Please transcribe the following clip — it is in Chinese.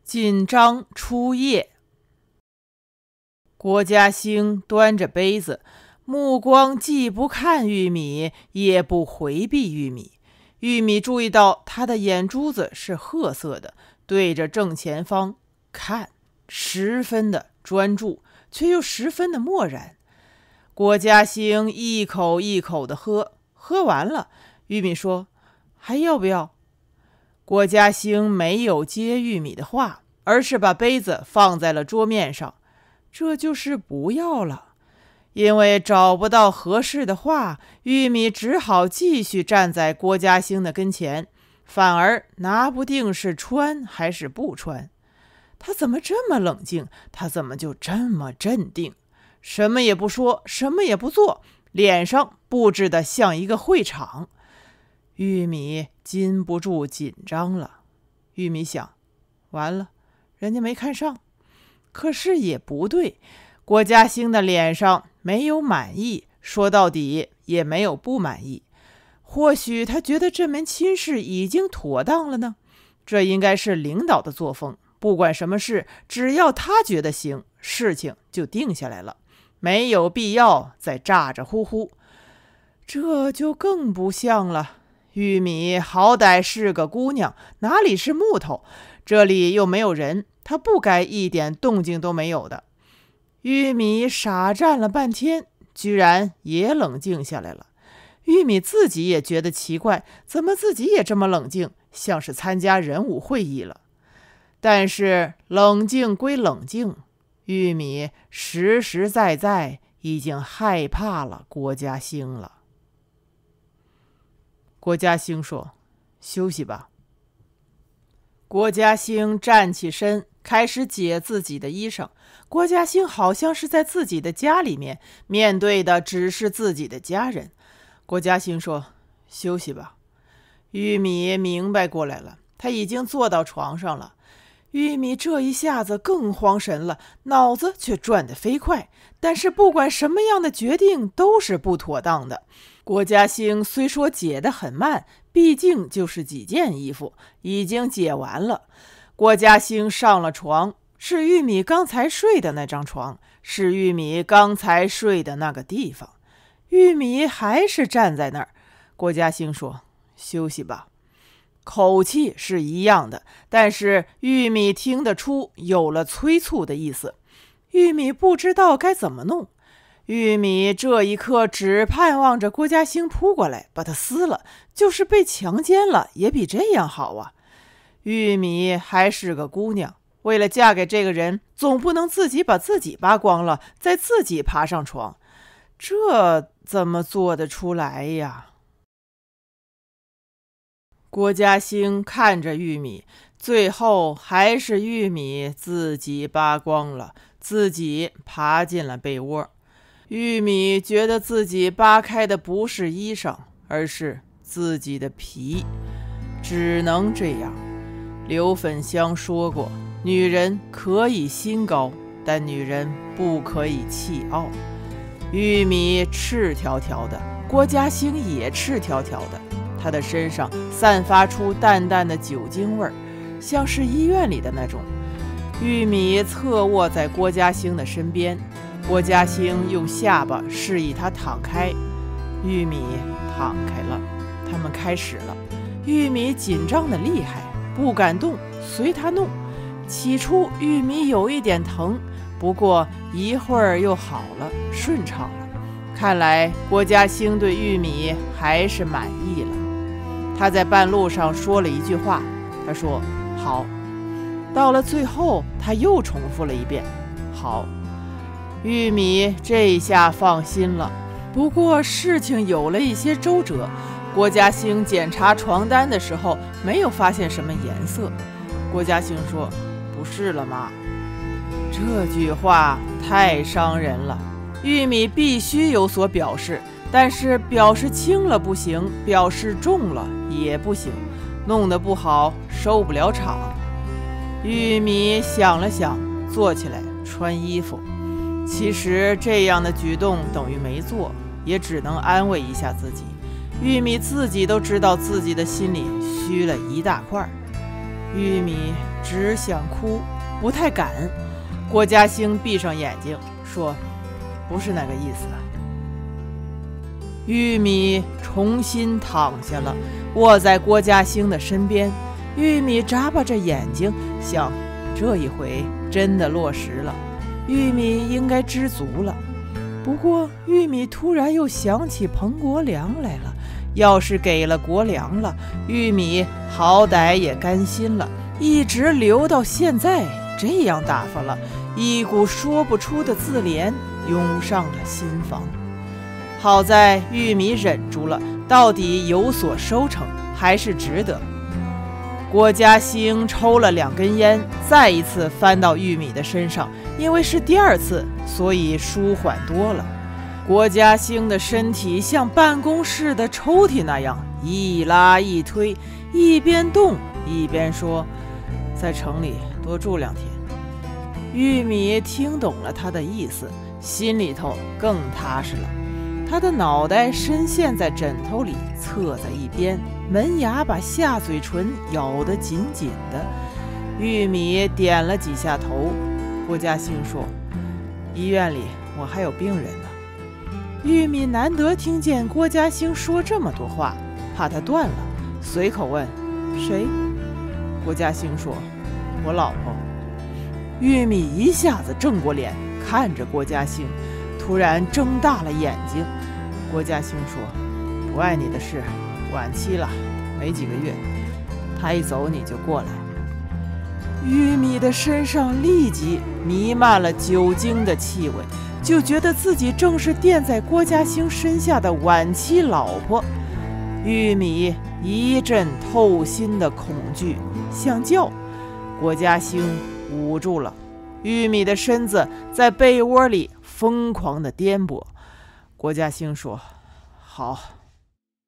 紧张初夜。郭嘉兴端着杯子，目光既不看玉米，也不回避玉米。玉米注意到他的眼珠子是褐色的，对着正前方看，十分的专注，却又十分的漠然。郭嘉兴一口一口的喝，喝完了，玉米说：“还要不要？”郭嘉兴没有接玉米的话，而是把杯子放在了桌面上，这就是不要了。因为找不到合适的话，玉米只好继续站在郭嘉兴的跟前，反而拿不定是穿还是不穿。他怎么这么冷静？他怎么就这么镇定？什么也不说，什么也不做，脸上布置得像一个会场。玉米禁不住紧张了。玉米想，完了，人家没看上。可是也不对，郭嘉兴的脸上没有满意，说到底也没有不满意。或许他觉得这门亲事已经妥当了呢。这应该是领导的作风，不管什么事，只要他觉得行，事情就定下来了，没有必要再咋咋呼呼。这就更不像了。玉米好歹是个姑娘，哪里是木头？这里又没有人，她不该一点动静都没有的。玉米傻站了半天，居然也冷静下来了。玉米自己也觉得奇怪，怎么自己也这么冷静，像是参加人物会议了。但是冷静归冷静，玉米实实在在已经害怕了郭嘉兴了。郭嘉兴说：“休息吧。”郭嘉兴站起身，开始解自己的衣裳。郭嘉兴好像是在自己的家里面，面对的只是自己的家人。郭嘉兴说：“休息吧。”玉米明白过来了，他已经坐到床上了。玉米这一下子更慌神了，脑子却转得飞快，但是不管什么样的决定都是不妥当的。郭嘉兴虽说解得很慢，毕竟就是几件衣服，已经解完了。郭嘉兴上了床，是玉米刚才睡的那张床，是玉米刚才睡的那个地方。玉米还是站在那儿。郭嘉兴说：“休息吧。”口气是一样的，但是玉米听得出有了催促的意思。玉米不知道该怎么弄。玉米这一刻只盼望着郭嘉兴扑过来把他撕了，就是被强奸了也比这样好啊。玉米还是个姑娘，为了嫁给这个人，总不能自己把自己扒光了，再自己爬上床，这怎么做得出来呀？郭嘉兴看着玉米，最后还是玉米自己扒光了，自己爬进了被窝。玉米觉得自己扒开的不是衣裳，而是自己的皮，只能这样。刘粉香说过，女人可以心高，但女人不可以气傲。玉米赤条条的，郭嘉兴也赤条条的，他的身上散发出淡淡的酒精味儿，像是医院里的那种。玉米侧卧在郭嘉兴的身边，郭嘉兴用下巴示意他躺开，玉米躺开了。他们开始了。玉米紧张的厉害，不敢动，随他弄。起初玉米有一点疼，不过一会儿又好了，顺畅了。看来郭嘉兴对玉米还是满意了。他在半路上说了一句话，他说：“好。”到了最后他又重复了一遍：“好。”玉米这一下放心了。不过事情有了一些周折，郭嘉兴检查床单的时候没有发现什么颜色。郭嘉兴说：“不是了吗？”这句话太伤人了。玉米必须有所表示，但是表示轻了不行，表示重了也不行，弄得不好收不了场。玉米想了想，坐起来穿衣服。其实这样的举动等于没做，也只能安慰一下自己。玉米自己都知道自己的心里虚了一大块。玉米只想哭，不太敢。郭嘉兴闭上眼睛说：“不是那个意思。”玉米重新躺下了，卧在郭嘉兴的身边。玉米眨巴着眼睛，想这一回真的落实了，玉米应该知足了。不过玉米突然又想起彭国良来了，要是给了国良了，玉米好歹也甘心了。一直留到现在，这样打发了，一股说不出的自怜涌上了心房。好在玉米忍住了，到底有所收成，还是值得。郭嘉兴抽了2根烟，再一次翻到玉米的身上，因为是第2次，所以舒缓多了。郭嘉兴的身体像办公室的抽屉那样一拉一推，一边动一边说：“在城里多住2天。”玉米听懂了他的意思，心里头更踏实了。他的脑袋深陷在枕头里，侧在一边，门牙把下嘴唇咬得紧紧的。玉米点了几下头。郭嘉兴说：“医院里我还有病人呢。”玉米难得听见郭嘉兴说这么多话，怕他断了，随口问：“谁？”郭嘉兴说：“我老婆。”玉米一下子正过脸看着郭嘉兴，突然睁大了眼睛。郭嘉兴说：“不爱你的事晚期了，没几个月，他一走你就过来。”玉米的身上立即弥漫了酒精的气味，就觉得自己正是垫在郭嘉兴身下的晚期老婆。玉米一阵透心的恐惧，想叫。郭嘉兴捂住了，玉米的身子在被窝里疯狂地颠簸。郭嘉兴说：“好。”